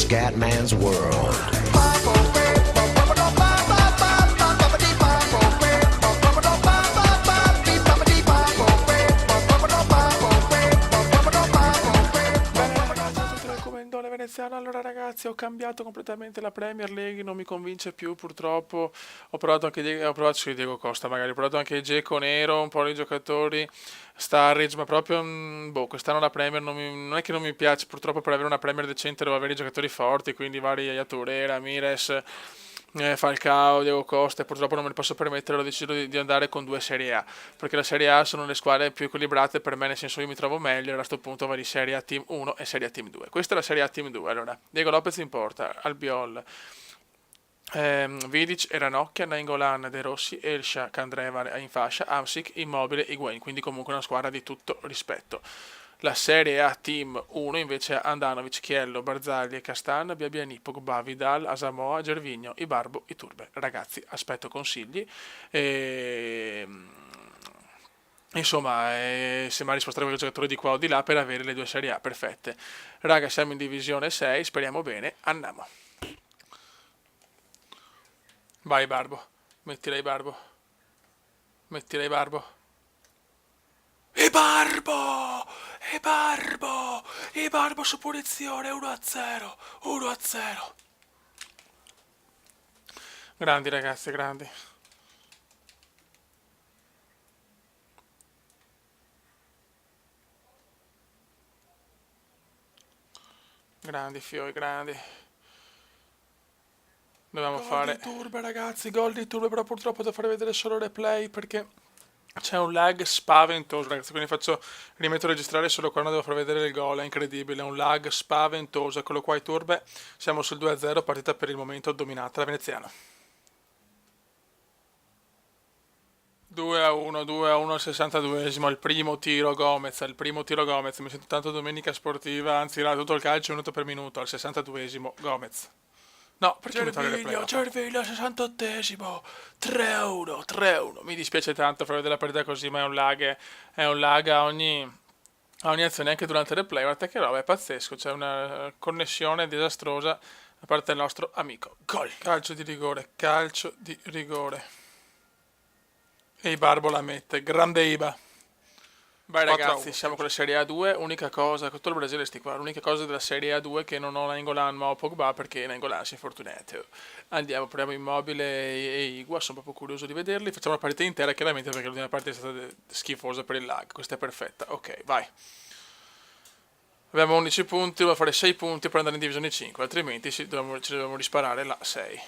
Scatman's World. Veneziano. Allora ragazzi, ho cambiato completamente la Premier League, non mi convince più purtroppo. Ho provato anche Diego Costa, magari ho provato anche Dzeko Nero, un po' di giocatori Sturridge, ma proprio boh, quest'anno la Premier non è che non mi piace, purtroppo per avere una Premier decente devo avere i giocatori forti, quindi vari Yaya Touré, Ramirez, Falcao, Diego Costa, e purtroppo non me ne posso permettere, ho deciso di andare con due Serie A, perché la Serie A sono le squadre più equilibrate per me, nel senso io mi trovo meglio, e a questo punto va di Serie A Team 1 e Serie A Team 2. Questa è la Serie A Team 2, allora, Diego Lopez in porta, Albiol, Vidic e Ranocchia, Nainggolan, De Rossi, Elsha, Candreva in fascia, Hamsik, Immobile, Higuain, quindi comunque una squadra di tutto rispetto. La Serie A Team 1 invece ha Andanovic, Chiello, Barzagli e Castan, Biabiani, Pogba, Vidal, Asamoah, Gervinho, Ibarbo, Iturbe. Ragazzi, aspetto consigli. E... Insomma, semmai spostare qualche giocatore di qua o di là per avere le due Serie A perfette. Raga, siamo in divisione 6, speriamo bene, andiamo. Vai Barbo, mettila Barbo, mettila Barbo. E Barbo! E Barbo! E Barbo su punizione, 1-0, 1-0. Grandi ragazzi, grandi. Grandi fioi, grandi. Dovevamo fare... Gol di Turbe ragazzi, gol di Turbe, però purtroppo devo fare vedere solo replay perché c'è un lag spaventoso ragazzi, quindi rimetto a registrare solo quando devo far vedere il gol, è incredibile, è un lag spaventoso. Eccolo qua i Turbe, siamo sul 2-0, partita per il momento dominata da Veneziano. 2-1, 2-1 al 62esimo, il primo tiro Gomez, mi sento tanto domenica sportiva, anzi era tutto il calcio minuto per minuto, al 62esimo Gomez. No, perché mi toglie il replay? Gerviglio al 68esimo, 3-1, 3-1, mi dispiace tanto far vedere la partita così, ma è un lag a ogni azione, anche durante il replay, guardate che roba, è pazzesco, c'è una connessione disastrosa da parte del nostro amico. Gol, calcio di rigore, calcio di rigore. E Ibarbo la mette, grande Iba. Vai ragazzi, siamo con la Serie A2, unica cosa, tutto il Brasile sti qua, l'unica cosa della Serie A2 che non ho Nainggolan ma ho Pogba perché Nainggolan si è fortunato. Andiamo, proviamo Immobile e Igua, sono proprio curioso di vederli, facciamo la partita intera chiaramente perché l'ultima parte è stata schifosa per il lag, questa è perfetta, ok, vai. Abbiamo 11 punti, dobbiamo fare 6 punti per andare in divisione 5, altrimenti ci dobbiamo risparare la 6.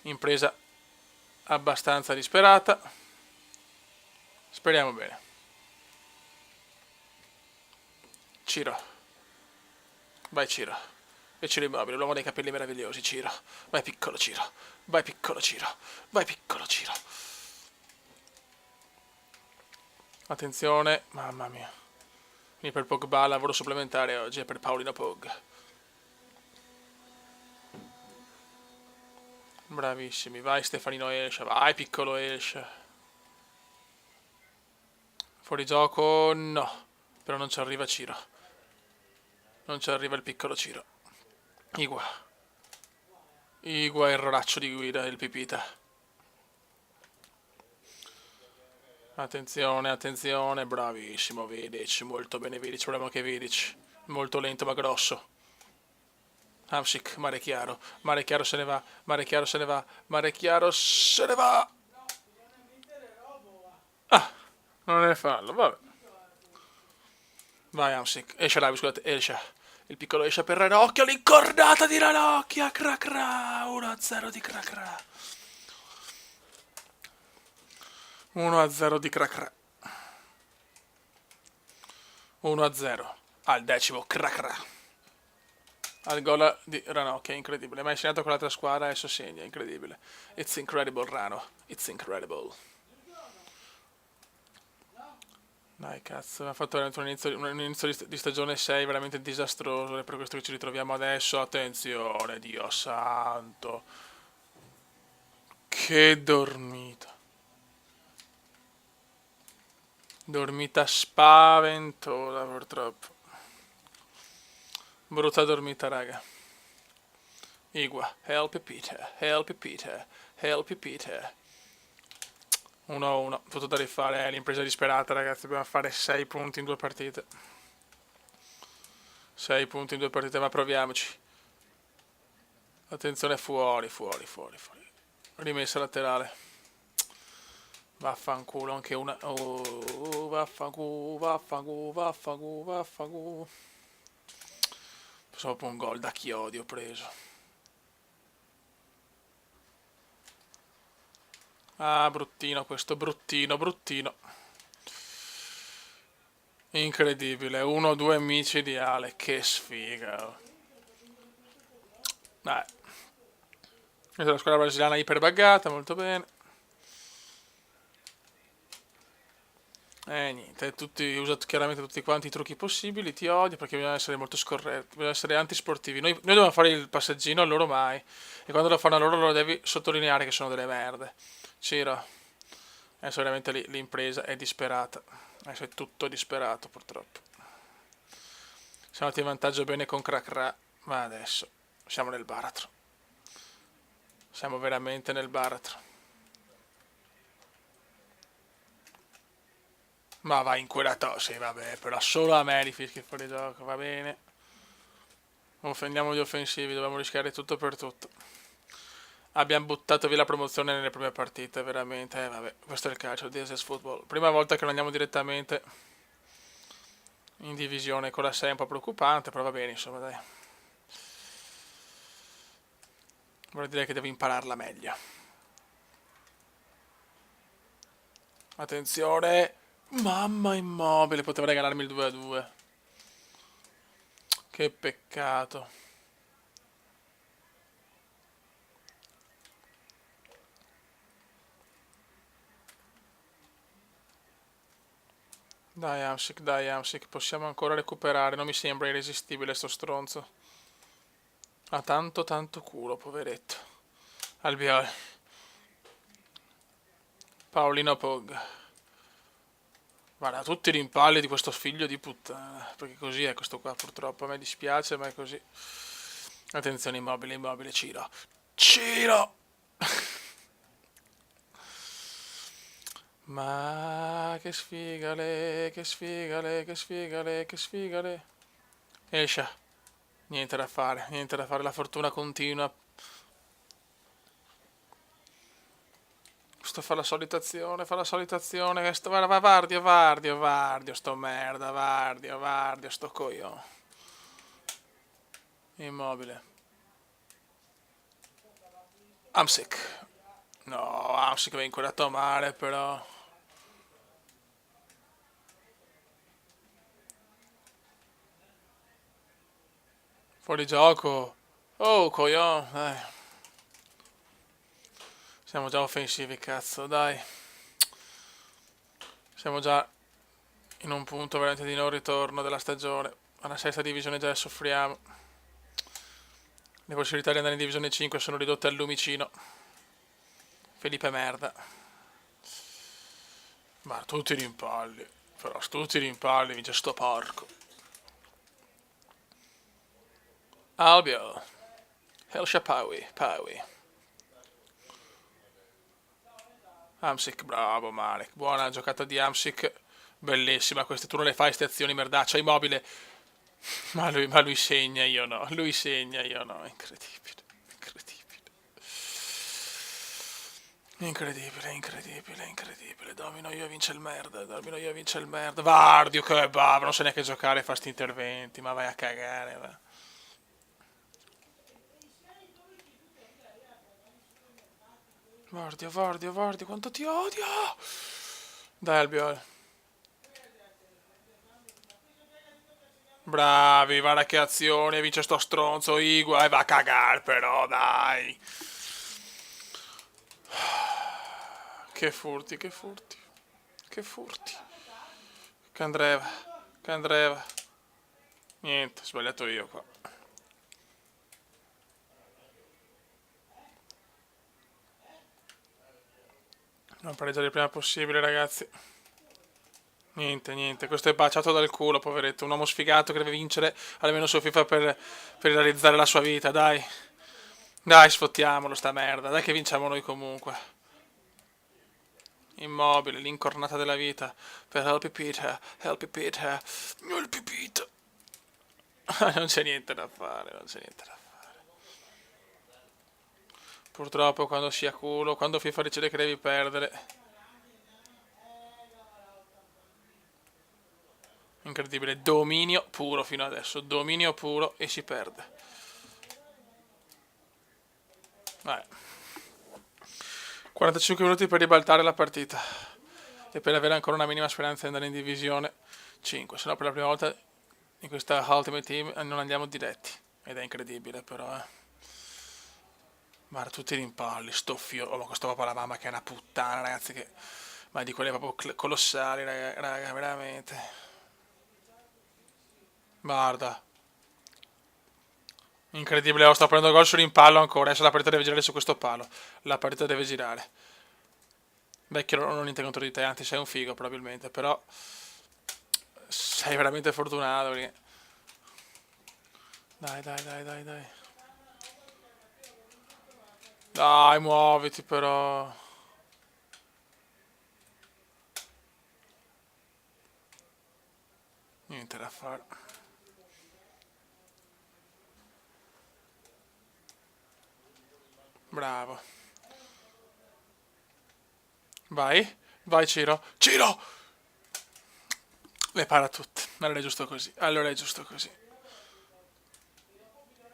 Impresa abbastanza disperata, speriamo bene. Ciro. Vai Ciro. E Ciro Immobile, l'uomo dei capelli meravigliosi, Ciro. Vai piccolo Ciro. Vai piccolo Ciro. Vai piccolo Ciro. Attenzione, mamma mia. Quindi per Pogba lavoro supplementare oggi è per Paolino Pog. Bravissimi, vai Stefanino Escia, vai piccolo Escia. Fuori gioco, no. Però non ci arriva Ciro. Non ci arriva il piccolo Ciro. Igua. Igua, erroraccio di guida, il pipita. Attenzione, attenzione, bravissimo Vidic, molto bene Vidic, proviamo che Vidic, molto lento ma grosso. Hamsik, mare chiaro se ne va, mare chiaro se ne va, mare chiaro se ne va. Ah, non è fallo, vabbè. Vai Hamsik, Escia, scusate, Escia. Il piccolo Escia per Ranocchia, l'incornata di Ranocchia, cracra, 1-0 di cracra. 1-0 di cracra. 1-0 al decimo cracra. Al gol di Ranocchia, incredibile. Ma hai segnato con l'altra squadra, adesso segna, incredibile. It's incredible Rano, it's incredible. Dai cazzo, ha fatto veramente un inizio di stagione 6 veramente disastroso, è per questo che ci ritroviamo adesso. Attenzione, Dio santo. Che dormita. Dormita spaventosa purtroppo. Brutta dormita raga. Igua, help Peter, help Peter, help Peter. 1-1, tutto da rifare, è l'impresa disperata ragazzi, dobbiamo fare 6 punti in 2 partite. 6 punti in 2 partite, ma proviamoci. Attenzione, fuori. Rimessa laterale. Vaffanculo, anche una. Oh, vaffanculo. Proprio un gol da chiodi ho preso. Ah, bruttino questo, bruttino. Incredibile, 1-2 micidiale, che sfiga. Dai. Questa è la squadra brasiliana iperbuggata, molto bene. Niente, usa chiaramente tutti quanti i trucchi possibili, ti odio perché bisogna essere molto scorretti, bisogna essere antisportivi. Noi dobbiamo fare il passaggino, a loro mai. E quando lo fanno a loro lo devi sottolineare che sono delle merde. Ciro, adesso veramente l'impresa è disperata. Adesso è tutto disperato purtroppo. Siamo andati in vantaggio bene con Cracra, ma adesso siamo nel baratro. Siamo veramente nel baratro. Ma vai in quella sì, vabbè, però solo a me li fischi fuori gioco, va bene. Offendiamo gli offensivi, dobbiamo rischiare tutto per tutto. Abbiamo buttato via la promozione nelle prime partite, veramente. Vabbè, questo è il calcio, this is football. Prima volta che non andiamo direttamente in divisione con la 6 è un po' preoccupante, però va bene, insomma, dai. Vuol dire che devo impararla meglio. Attenzione! Mamma, Immobile, poteva regalarmi il 2-2. Che peccato. Dai Amsic, possiamo ancora recuperare, non mi sembra irresistibile sto stronzo. Ha tanto culo, poveretto. Albiol. Paolino Pog. Guarda, tutti i rimpalli di questo figlio di puttana. Perché così è questo qua, purtroppo. A me dispiace, ma è così. Attenzione, Immobile, Ciro. Ma che sfigale. Esce. Niente da fare, la fortuna continua. Sto fa la solita azione, va Vardio, sto merda, Vardio, sto coglione. Immobile. Amsic. No, Amsic va inquadrato male però. Fuori gioco. Oh, coglione. Siamo già offensivi, cazzo, dai. Siamo già in un punto veramente di non ritorno della stagione. Alla sesta divisione già soffriamo. Le possibilità di andare in divisione 5 sono ridotte al lumicino. Felipe merda. Ma tutti i rimpalli. Però tutti i rimpalli vince sto porco. Albio. Helsha Paui. Amsic, bravo Malek. Buona giocata di Amsic. Bellissima questa, tu non le fai queste azioni merdaccia, Immobile. Ma lui segna, io no. Incredibile. Domino io vince il merda. Vardio che bravo, non sa neanche giocare, fa sti interventi, ma vai a cagare, va. Vardio, quanto ti odio! Dai Albiol. Bravi, guarda che azione, vince sto stronzo Igua e va a cagare però, dai. Che furti. Candreva. Niente, ho sbagliato io qua. Non pareggiare il prima possibile, ragazzi. Niente, questo è baciato dal culo, poveretto. Un uomo sfigato che deve vincere almeno su FIFA per realizzare la sua vita, dai. Dai, sfottiamolo sta merda. Dai che vinciamo noi comunque. Immobile, l'incornata della vita. Per Help Peter, Help Peter, Help Peter. Non c'è niente da fare, non c'è niente da fare. Purtroppo quando si ha culo, quando FIFA decide che devi perdere. Incredibile, dominio puro fino adesso, dominio puro e si perde. Vabbè. 45 minuti per ribaltare la partita e per avere ancora una minima speranza di andare in divisione 5, se no per la prima volta in questa Ultimate Team non andiamo diretti ed è incredibile però. Guarda tutti i rimpalli, sto figlio, ma questo papà la mamma che è una puttana ragazzi, che ma di quelle proprio colossali raga, veramente. Guarda, incredibile, sto prendendo gol sul rimpallo ancora, adesso la partita deve girare su questo palo, la partita deve girare. Vecchio non ho niente contro di te, anzi sei un figo probabilmente, però sei veramente fortunato perché... Dai, dai, dai, dai, dai. Dai, muoviti però. Niente da fare. Bravo. Vai, vai Ciro. Ciro! Le para tutte. Allora è giusto così. Allora è giusto così.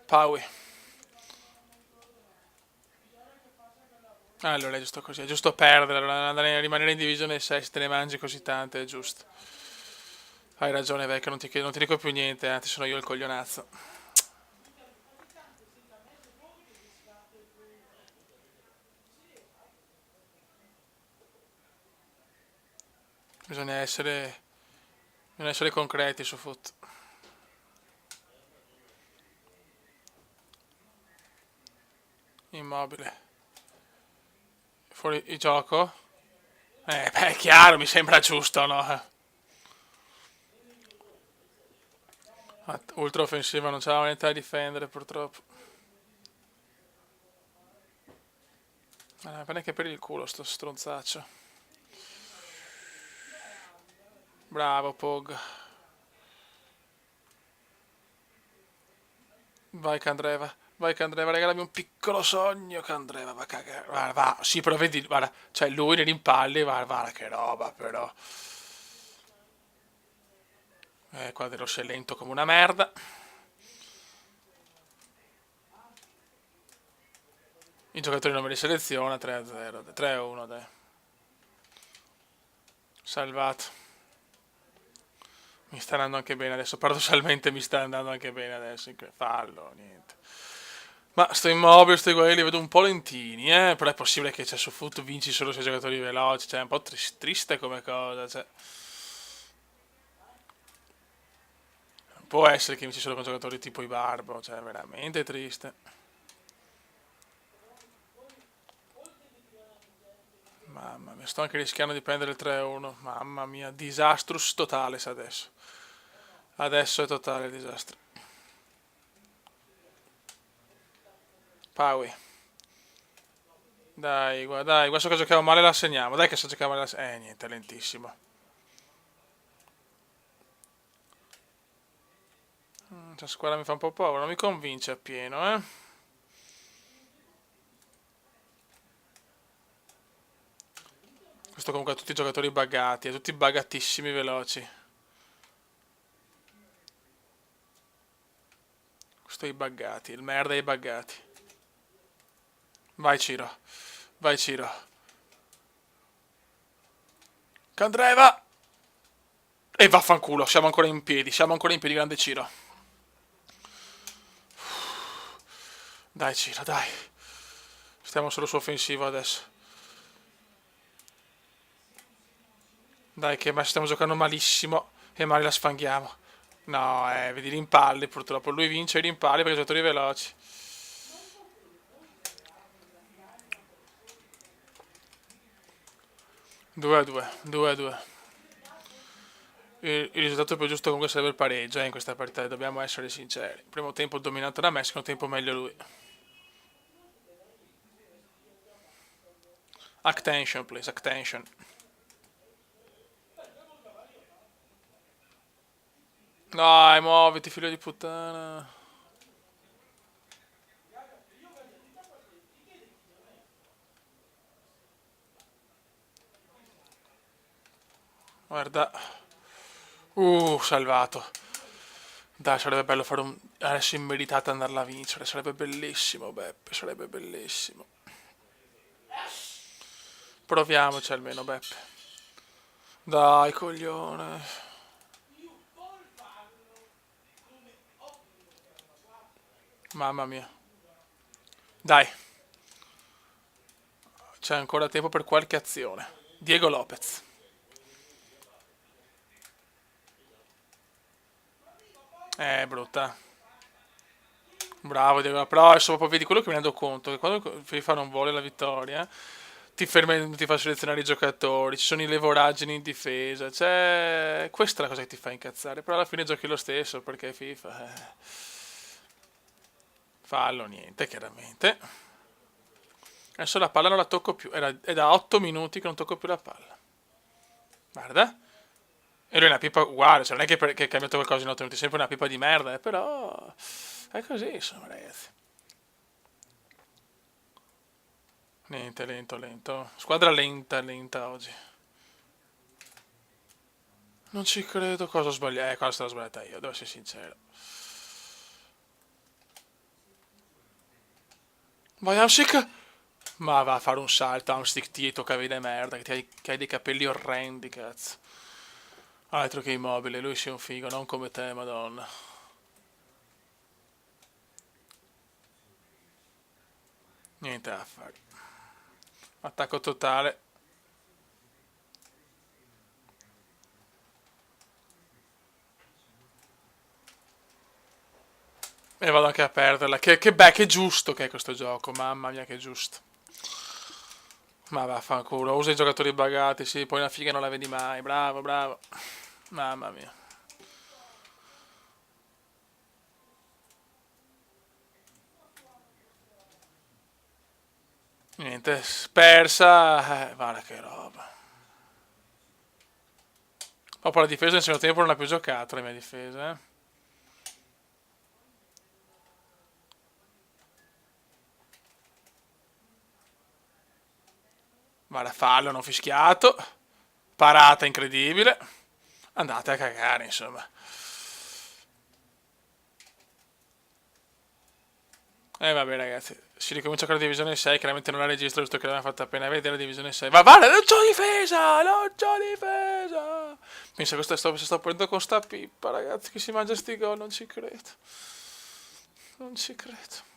Paui. Allora è giusto così. È giusto perdere. Allora andare a rimanere in divisione 6 se te ne mangi così tante. È giusto. Hai ragione vecchio. Non ti dico più niente. Anzi sono io il coglionazzo. Bisogna essere... Bisogna essere concreti su foot. Immobile. Fuori il gioco? Beh, è chiaro, mi sembra giusto, no? Ultra offensiva, non c'aveva niente da difendere, purtroppo. Prende che per il culo, sto stronzaccio. Bravo, Pog. Vai, Candreva. Vai, Candreva, regalami un piccolo sogno, Candreva, va a cagare. Guarda, va, sì, però vedi, guarda, cioè lui nei rimpalli, guarda che roba, però. Qua dello è lento come una merda. I giocatori non me li seleziona, 3-0, 3-1, dai. Salvato. Mi sta andando anche bene adesso, paradossalmente mi sta andando anche bene adesso, fallo, niente. Ma sto immobile, sto quelli li vedo un po' lentini, però è possibile che su foot vinci solo se giocatori veloci, cioè è un po' triste come cosa, cioè. Può essere che vinci solo con giocatori tipo i Barbo, cioè è veramente triste. Mamma mia, sto anche rischiando di prendere il 3-1, mamma mia, disastrus totale adesso. Adesso è totale il disastro. Paui. Dai, guarda so che giocavo male la segniamo. Dai che so giocare male la segniamo. Niente, è lentissimo. Questa squadra mi fa un po' paura, non mi convince appieno, eh. Questo comunque ha tutti i giocatori buggati, tutti buggatissimi veloci. Questo i buggati, il merda ai buggati. Vai Ciro, vai Ciro. Candreva! E vaffanculo, siamo ancora in piedi, grande Ciro. Dai Ciro, dai. Stiamo solo su offensivo adesso. Dai che ma stiamo giocando malissimo e male la sfanghiamo. No, vedi i rimpalli purtroppo. Lui vince i rimpalli perché i giocatori veloci. 2-2, 2-2. Il risultato più giusto comunque sarebbe il pareggio in questa partita, dobbiamo essere sinceri. Primo tempo dominato da me, secondo tempo meglio lui. Attention, please, attention. Dai, muoviti, figlio di puttana. Guarda. Salvato. Dai, sarebbe bello fare un... Adesso in meritata andarla a vincere. Sarebbe bellissimo, Beppe, sarebbe bellissimo. Proviamoci almeno, Beppe. Dai, coglione. Mamma mia. Dai. C'è ancora tempo per qualche azione. Diego Lopez. Brutta. Bravo Diego, però adesso proprio vedi quello che mi rendo conto, che quando FIFA non vuole la vittoria, ti ferma e non ti fa selezionare i giocatori, ci sono i levoragini in difesa, cioè questa è la cosa che ti fa incazzare, però alla fine giochi lo stesso perché FIFA... Fallo, niente, chiaramente. Adesso la palla non la tocco più, è da 8 minuti che non tocco più la palla. Guarda. E lui è una pipa uguale, cioè non è che è cambiato qualcosa in 8 minuti, è sempre una pipa di merda, però è così, insomma, ragazzi. Niente, lento, lento. Squadra lenta, lenta oggi. Non ci credo, cosa ho sbagliato? Cosa sono sbagliata io, devo essere sincero. Vai, Amsic! Ma va a fare un salto, Amsic, tieto, che vede merda, che hai dei capelli orrendi, cazzo. Altro che immobile, lui sia un figo, non come te, madonna. Niente da fare. Attacco totale. E vado anche a perderla. Che giusto che è questo gioco, mamma mia che giusto. Ma vaffanculo, usa i giocatori buggati, sì, poi una figa non la vedi mai, bravo, bravo. Mamma mia. Niente, persa, guarda che roba. Dopo la difesa nel secondo tempo non ha più giocato la mia difesa, eh. Guarda, fallo, non fischiato. Parata incredibile. Andate a cagare, insomma. Vabbè ragazzi, si ricomincia con la divisione 6, chiaramente non la registro, visto che l'abbiamo fatta appena vedere la divisione 6. Ma guarda, non c'ho difesa, non c'ho difesa. Pensa che sto prendendo con sta pippa, ragazzi, che si mangia sti gol, non ci credo. Non ci credo.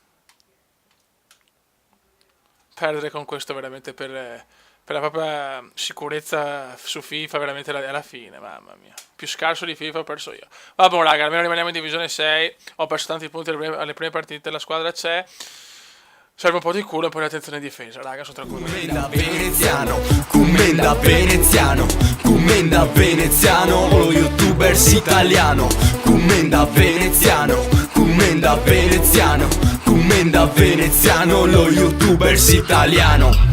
Perdere con questo veramente per la propria sicurezza su FIFA veramente è la fine, mamma mia. Più scarso di FIFA ho perso io. Vabbè raga, almeno rimaniamo in divisione 6, ho perso tanti punti alle prime partite, la squadra c'è. Serve un po' di culo e poi l'attenzione in difesa, raga, sono tranquillo. Commenda veneziano, commenda veneziano, commenda veneziano, lo youtubers italiano, commenda veneziano, commenda veneziano, commenda veneziano, lo youtubers italiano.